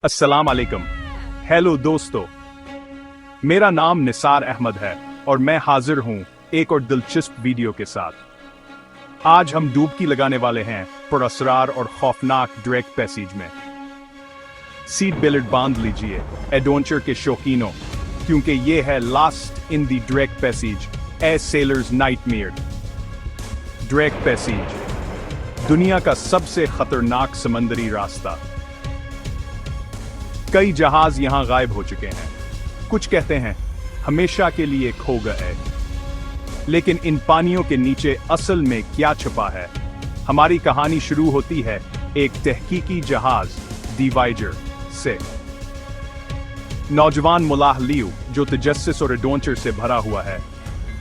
अस्सलाम वालेकुम। हेलो दोस्तों, मेरा नाम निसार अहमद है और मैं हाजिर हूं एक और दिलचस्प वीडियो के साथ। आज हम डुबकी लगाने वाले हैं पुरअसरार और खौफनाक ड्रेक पैसेज में। सीट बेल्ट बांध लीजिए एडवेंचर के शौकीनों, क्योंकि ये है last in the Drake passage, A sellers nightmare. Drake passage दुनिया का सबसे खतरनाक समंदरी रास्ता। कई जहाज यहां गायब हो चुके हैं। कुछ कहते हैं हमेशा के लिए खो गए। लेकिन इन पानियों के नीचे असल में क्या छुपा है? हमारी कहानी शुरू होती है एक तहकीकी जहाज दी वायेजर से। नौजवान मुलाह लियू, जो तजस्सुस और एडवेंचर से भरा हुआ है,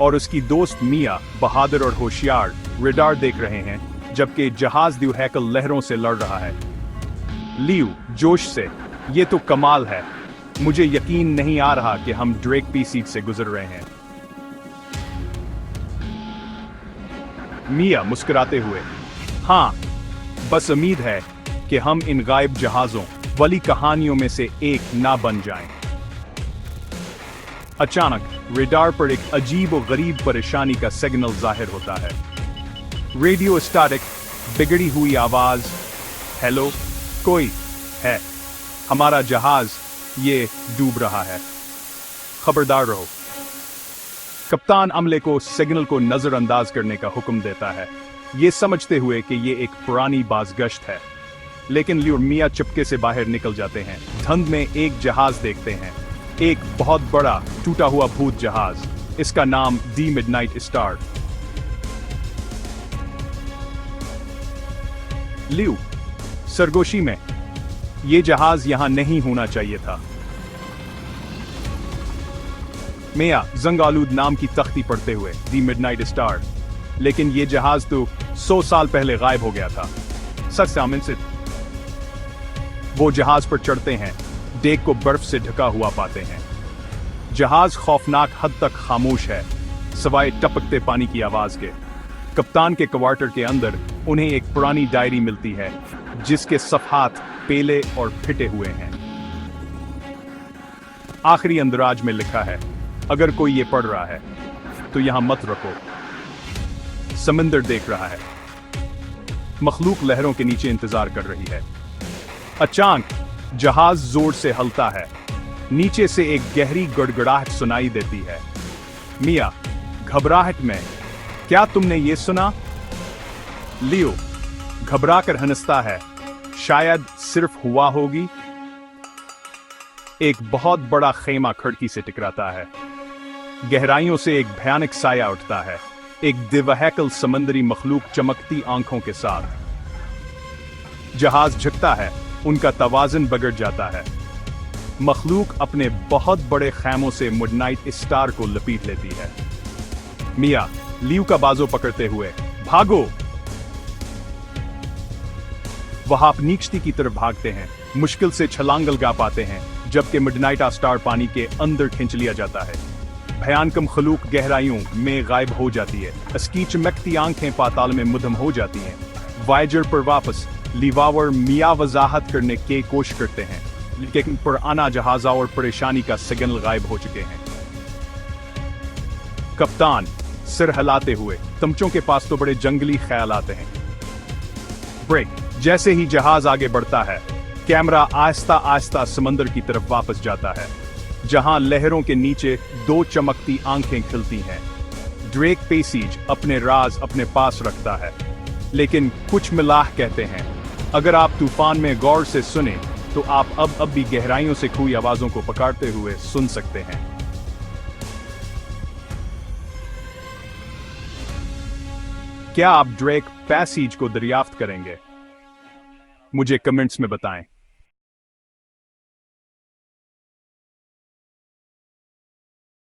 और उसकी दोस्त मिया बहादुर और होशियार रेडार देख रहे हैं, जबकि जहाज द्यूहैकल लहरों से लड़ रहा है। लियू जोश से, ये तो कमाल है, मुझे यकीन नहीं आ रहा कि हम ड्रेक पैसेज से गुजर रहे हैं। मिया मुस्कुराते हुए, हाँ, बस उम्मीद है कि हम इन गायब जहाजों वाली कहानियों में से एक ना बन जाएं। अचानक रेडार पर एक अजीब और गरीब परेशानी का सिग्नल जाहिर होता है। रेडियो स्टैटिक, बिगड़ी हुई आवाज, हेलो, कोई है? हमारा जहाज ये डूब रहा है, खबरदार रहो। कप्तान अमले को सिग्नल को नजरअंदाज करने का हुक्म देता है, ये समझते हुए कि ये एक पुरानी बाज़गश्त है। लेकिन लियो और मिया चुपके से बाहर निकल जाते हैं। धुंध में एक जहाज देखते हैं, एक बहुत बड़ा टूटा हुआ भूत जहाज। इसका नाम दी मिडनाइट स्टार। लियो सरगोशी में, ये जहाज यहां नहीं होना चाहिए था। मिया जंग-आलूद नाम की तख्ती पढ़ते हुए, दी मिडनाइट स्टार, लेकिन ये जहाज तो 100 साल पहले गायब हो गया था। सच सामने से वो जहाज पर चढ़ते हैं, डेक को बर्फ से ढका हुआ पाते हैं। जहाज खौफनाक हद तक खामोश है, सवाए टपकते पानी की आवाज के। कप्तान के क्वार्टर के अंदर उन्हें एक पुरानी डायरी मिलती है, जिसके सफ़हात पेले और फिटे हुए हैं। आखिरी अंदराज में लिखा है, अगर कोई ये पढ़ रहा है तो यहां मत रखो। समंदर देख रहा है, मखलूक लहरों के नीचे इंतजार कर रही है। अचानक जहाज जोर से हिलता है, नीचे से एक गहरी गड़गड़ाहट सुनाई देती है। मिया घबराहट में, क्या तुमने ये सुना? लियो घबरा कर हंसता है, शायद सिर्फ हुआ होगी। एक बहुत बड़ा खेमा खिड़की से टकराता है। गहराइयों से एक भयानक साया उठता है, एक दिव्यहैकल समंदरी मखलूक चमकती आंखों के साथ। जहाज झुकता है, उनका तवाज़ुन बिगड़ जाता है। मखलूक अपने बहुत बड़े खैमों से मिडनाइट स्टार को लपेट लेती है। मिया लियू का बाजू पकड़ते हुए, भागो! वह आप नीचती की तरफ भागते हैं, मुश्किल से छलांग लगा पाते हैं, जबकि मिडनाइट स्टार पानी के अंदर खींच लिया जाता है। भयानक मखलूक गहराइयों में गायब हो जाती है, उसकी चमकती आंखें पाताल में मुधम हो जाती हैं। वायेजर पर वापस लिवावर मिया वजाहत करने की कोशिश करते हैं, लेकिन पुराना जहाजा और परेशानी का सिग्नल गायब हो चुके हैं। कप्तान सिर हिलाते हुए, तमचों के पास तो बड़े जंगली ख्याल आते हैं। ब्रेक। जैसे ही जहाज आगे बढ़ता है, कैमरा आहिस्ता आहिस्ता समंदर की तरफ वापस जाता है, जहां लहरों के नीचे दो चमकती आंखें खिलती हैं। ड्रेक पैसेज अपने राज अपने पास रखता है, लेकिन कुछ मिलाह कहते हैं, अगर आप तूफान में गौर से सुने तो आप अब भी गहराइयों से खुई आवाजों को पुकारते हुए सुन सकते हैं। क्या आप ड्रेक पैसेज को दरियाफ्त करेंगे? मुझे कमेंट्स में बताएं।